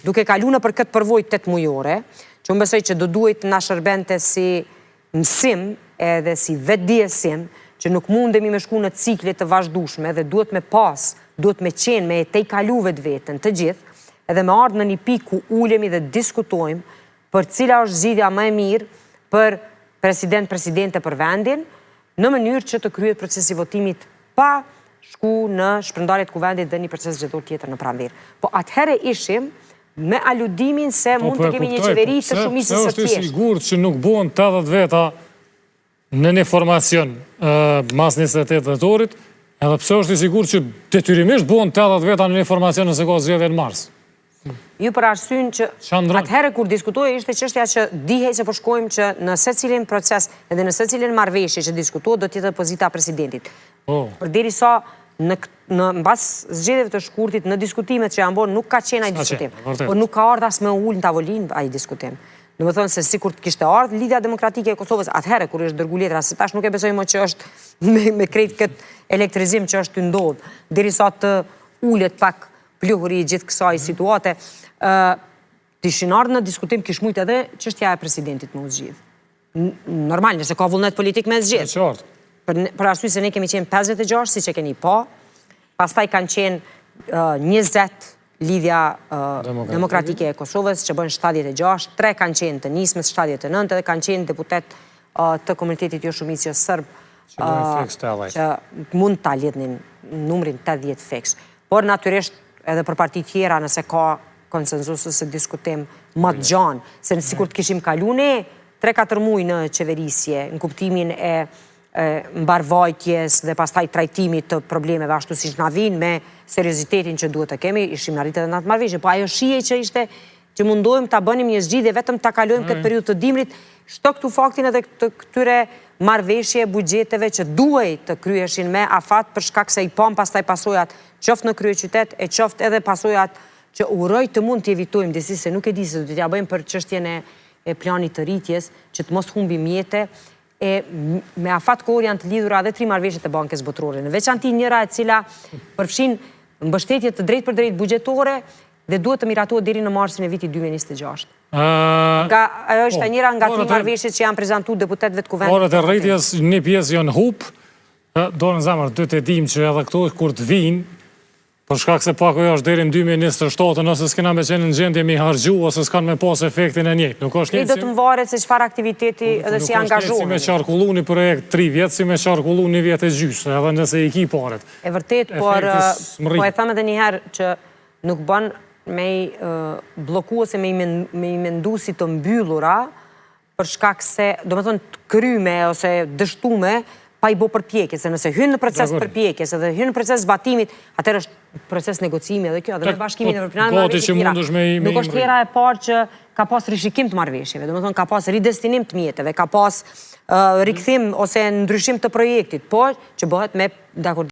Duke kalu në për këtë përvojë 8 mujore, që unë besoj që do duhet na shërbente si mësim edhe si vetëdijësim, që nuk mundemi me shku në ciklet të vazhdueshme dhe duhet me pas, duhet me qenë, me te i kalu vetën të gjithë, edhe me ardhë në një pikë ku ulemi dhe diskutojmë për cila është zgjidhja më e mirë për presidente për vendin, në mënyrë që të kryhet procesi votimit pa shku në shpërndarje të kuvendit dhe një proces zgjedhor tjetër në pranverë. Po atëherë ishim me aludimin se mund të kemi një qeveri të shumicës së thjeshtë. Pse është i sigurt që nuk buhen 80 veta në një formacion mas 28 dhjetorit, edhe pse është i sigurt që detyrimisht buhen 80 veta në një formacion nëse ka zgjedhje në mars? Ju për arsynë që atëherë kur diskutoj ishte çështja që dihej se po shkojmë që në secilin proces edhe në secilin marrëveshje që diskutohet do të jetë pozita e presidentit. Përderisa në mbas zgjedhjeve të shkurtit në diskutimet që janë bërë nuk ka qenë ai diskutim, por nuk ka ardhur as me ul në tavolinë ai diskutim. Domethënë se sikur të kishte ardhur Lidhja Demokratike e Kosovës atëherë kur është dërguar letra, se tash nuk e besoj më që është me krejt këtë elektrizim që është të ndodh, derisa të ulet pak pluhuri i gjithë kësaj situate, të ishin ardhur në diskutim kish mujt edhe çështja e presidentit me u zgjidh. Normal, nëse ka vullnet politik me zgjedh. Për arsye se ne kemi qenë 56, siç e keni pa, pastaj kanë qenë 20 Lidhja Demokratike e Kosovës, që bën 76, 3 kanë qenë të nismës 79 dhe kanë qenë deputet të komunitetit jo shumicës serb, që mund ta lidhnin numrin 80 fiks. Por natyrisht edhe për parti tjera nëse ka konsenzus ose diskutim më të gjanë, se sikur të kishim kalu ne 3-4 muaj në qeverisje, në kuptimin e mbarvajtjes dhe pastaj trajtimit të problemeve ashtu siç na vinë me seriozitetin që duhet të kemi, ishim në rritë edhe në atë marrëveshje, po ajo shije që ishte që mundohem ta bënim një zgjidhje vetëm ta kalojmë këtë periudhë të dimrit, shto këtu faktin edhe të këtyre marrëveshje buxheteve që duhej të kryheshin me afat për shkak se i pam pastaj pasojat qoftë në kryeqytet e qoftë edhe pasojat që uroj të mund të evitojmë disi se nuk e di se do t'ja bëjmë për çështjen e planit të rritjes që të mos humbim jete e me afat kohë janë të lidhura edhe 3 marrëveshjet e Bankës Botërore. Në veçanti njëra e cila përfshin mbështetje të drejtë për drejtë buxhetore dhe duhet të miratohet deri në marsin e vitit 2026. Ajo është njëra nga 3 marrëveshjet që janë prezantuar deputetëve të kuvendit. Orët e rritjes një pjesë janë hub, do në zemër duhet të dim që edhe këto kur të vinë, për shkak se pak ajo është deri në 2027 ose s'kena me qenë në gjendje me harxhu ose s'kan me pas efektin e njëjtë. Nuk është do të mvaret se çfarë aktiviteti edhe si angazhohen. Si me qarkullu një projekt 3 vjet, si me qarkullu një vjet e gjysë, edhe nëse i ki paret. E vërtet, por e them edhe një herë që nuk bën me blloku ose me i mendu si të mbyllura për shkak se, domethënë të kryme ose dështume pa i bo përpjekje, se nëse hynë në proces përpjekjes edhe hynë në proces zbatimit, atër është proces negocimi edhe kjo, edhe me bashkimin e Evropianëve marrëveshje tjera. Nuk është hera e parë që ka pas rishikim të marrëveshjeve, domethënë ka pas ridestinim të mjeteve, ka pas rikthim ose ndryshim të projektit, por që bëhet me dakord